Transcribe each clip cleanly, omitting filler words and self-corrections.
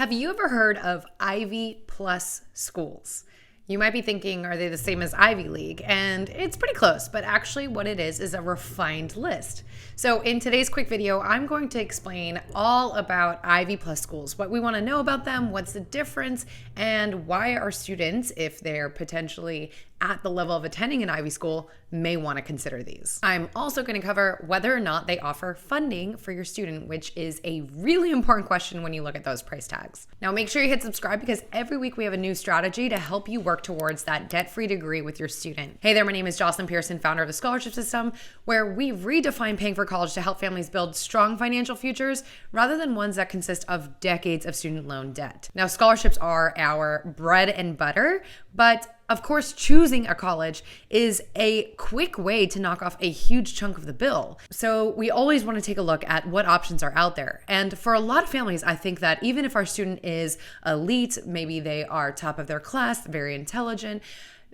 Have you ever heard of Ivy Plus schools? You might be thinking, are they the same as Ivy League? And it's pretty close, but actually what it is a refined list. So in today's quick video, I'm going to explain all about Ivy Plus schools, what we want to know about them, what's the difference, and why our students, if they're potentially at the level of attending an Ivy school, may want to consider these. I'm also going to cover whether or not they offer funding for your student, which is a really important question when you look at those price tags. Now make sure you hit subscribe because every week we have a new strategy to help you work towards that debt-free degree with your student. Hey there, my name is Jocelyn Pearson, founder of the Scholarship System, where we redefine paying for college to help families build strong financial futures rather than ones that consist of decades of student loan debt. Now scholarships are our bread and butter, but of course, choosing a college is a quick way to knock off a huge chunk of the bill. So we always want to take a look at what options are out there. And for a lot of families, I think that even if our student is elite, maybe they are top of their class, very intelligent,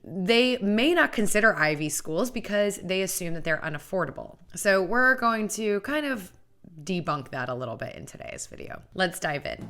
they may not consider Ivy schools because they assume that they're unaffordable. So we're going to kind of debunk that a little bit in today's video. Let's dive in.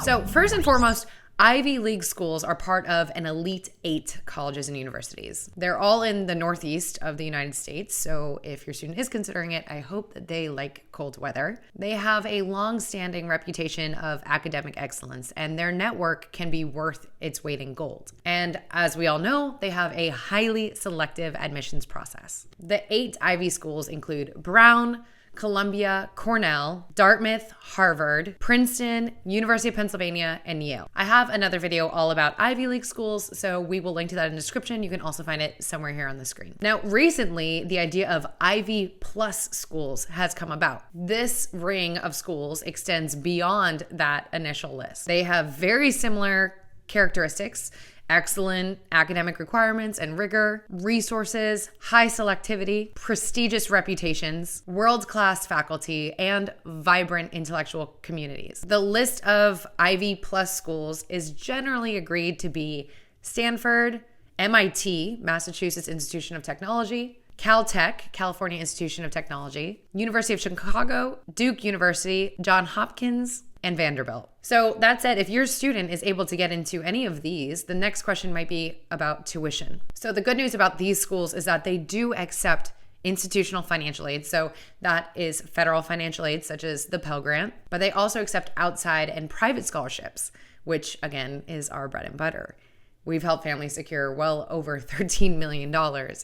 So first and foremost, Ivy League schools are part of an elite 8 colleges and universities. They're all in the northeast of the United States, so if your student is considering it, I hope that they like cold weather. They have a long-standing reputation of academic excellence, and their network can be worth its weight in gold. And as we all know, they have a highly selective admissions process. The 8 Ivy schools include Brown, Columbia, Cornell, Dartmouth, Harvard, Princeton, University of Pennsylvania, and Yale. I have another video all about Ivy League schools, so we will link to that in the description. You can also find it somewhere here on the screen. Now, recently, the idea of Ivy Plus schools has come about. This ring of schools extends beyond that initial list. They have very similar characteristics: excellent academic requirements and rigor, resources, high selectivity, prestigious reputations, world-class faculty, and vibrant intellectual communities. The list of Ivy Plus schools is generally agreed to be Stanford, MIT, Massachusetts Institute of Technology, Caltech, California Institute of Technology, University of Chicago, Duke University, Johns Hopkins, and Vanderbilt. So that said, if your student is able to get into any of these, the next question might be about tuition. So the good news about these schools is that they do accept institutional financial aid. So that is federal financial aid, such as the Pell Grant, but they also accept outside and private scholarships, which again is our bread and butter. We've helped families secure well over $13 million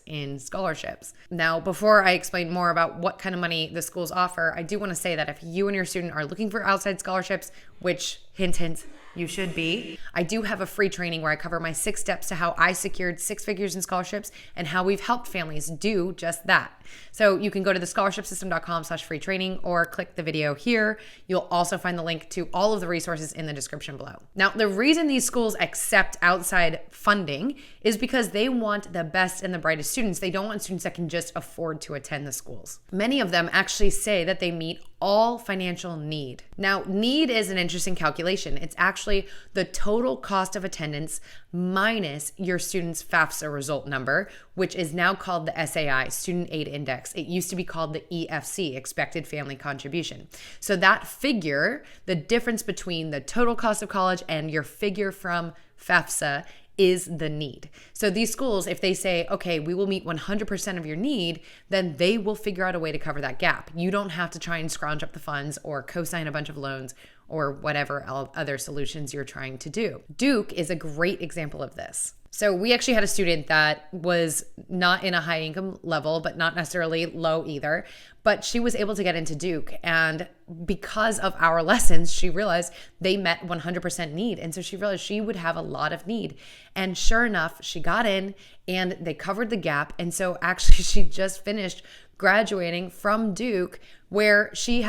in scholarships. Now, before I explain more about what kind of money the schools offer, I do want to say that if you and your student are looking for outside scholarships, which, hint, hint, you should be, I do have a free training where I cover my 6 steps to how I secured 6 figures in scholarships and how we've helped families do just that. So you can go to thescholarshipsystem.com/free training or click the video here. You'll also find the link to all of the resources in the description below. Now, the reason these schools accept outside funding is because they want the best and the brightest students. They don't want students that can just afford to attend the schools. Many of them actually say that they meet all financial need. Now, need is an interesting calculation. It's actually the total cost of attendance minus your student's FAFSA result number, which is now called the SAI, Student Aid Index. It used to be called the EFC, Expected Family Contribution. So that figure, the difference between the total cost of college and your figure from FAFSA, is the need. So these schools, if they say, okay, we will meet 100% of your need, then they will figure out a way to cover that gap. You don't have to try and scrounge up the funds or co-sign a bunch of loans or whatever other solutions you're trying to do. Duke is a great example of this. So we actually had a student that was not in a high income level, but not necessarily low either, but she was able to get into Duke. And because of our lessons, she realized they met 100% need. And so she realized she would have a lot of need. And sure enough, she got in and they covered the gap. And so actually she just finished graduating from Duke where she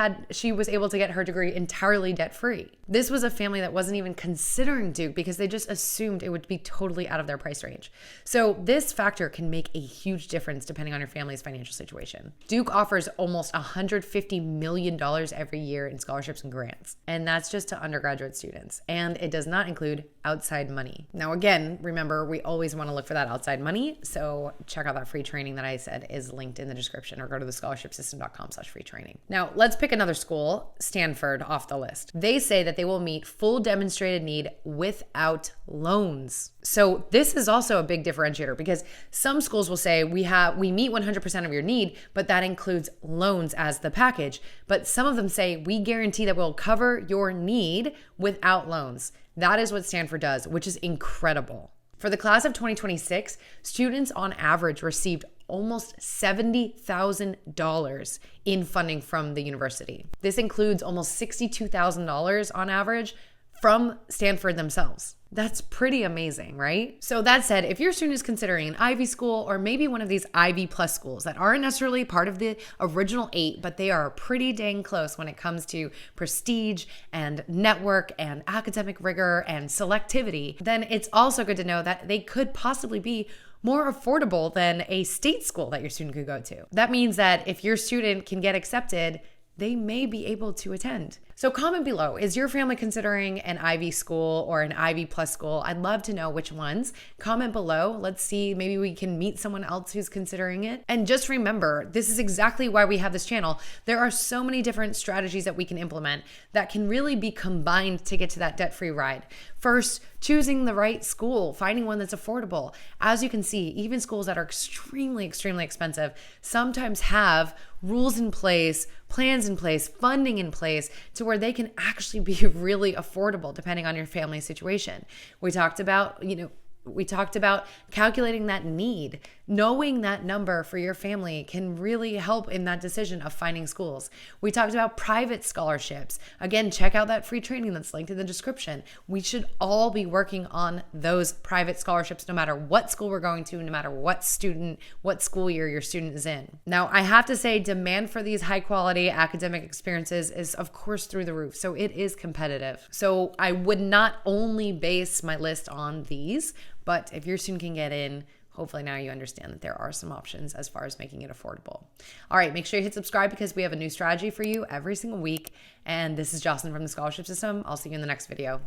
was able to get her degree entirely debt-free. This was a family that wasn't even considering Duke because they just assumed it would be totally out of their price range. So this factor can make a huge difference depending on your family's financial situation. Duke offers almost $150 million every year in scholarships and grants, and that's just to undergraduate students. And it does not include outside money. Now, again, remember, we always want to look for that outside money. So check out that free training that I said is linked in the description, or go to thescholarshipsystem.com/free training. Now, let's pick another school, Stanford, off the list. They say that they will meet full demonstrated need without loans. So this is also a big differentiator, because some schools will say we meet 100% of your need, but that includes loans as the package. But some of them say we guarantee that we'll cover your need without loans. That is what Stanford does, which is incredible. For the class of 2026, students on average received almost $70,000 in funding from the university. This includes almost $62,000 on average from Stanford themselves. That's pretty amazing, right? So that said, if your student is considering an Ivy school, or maybe one of these Ivy Plus schools that aren't necessarily part of the original 8, but they are pretty dang close when it comes to prestige and network and academic rigor and selectivity, then it's also good to know that they could possibly be more affordable than a state school that your student could go to. That means that if your student can get accepted, they may be able to attend. So comment below, is your family considering an Ivy school or an Ivy Plus school? I'd love to know which ones. Comment below. Let's see, maybe we can meet someone else who's considering it. And just remember, this is exactly why we have this channel. There are so many different strategies that we can implement that can really be combined to get to that debt-free ride. First, choosing the right school, finding one that's affordable. As you can see, even schools that are extremely, extremely expensive sometimes have rules in place, plans in place, funding in place to where they can actually be really affordable depending on your family situation. We talked about, calculating that need. Knowing that number for your family can really help in that decision of finding schools. We talked about private scholarships. Again, check out that free training that's linked in the description. We should all be working on those private scholarships no matter what school we're going to, no matter what school year your student is in. Now, I have to say, demand for these high quality academic experiences is of course through the roof. So it is competitive. So I would not only base my list on these, but if your student can get in, hopefully now you understand that there are some options as far as making it affordable. All right, make sure you hit subscribe because we have a new strategy for you every single week. And this is Jocelyn from the Scholarship System. I'll see you in the next video.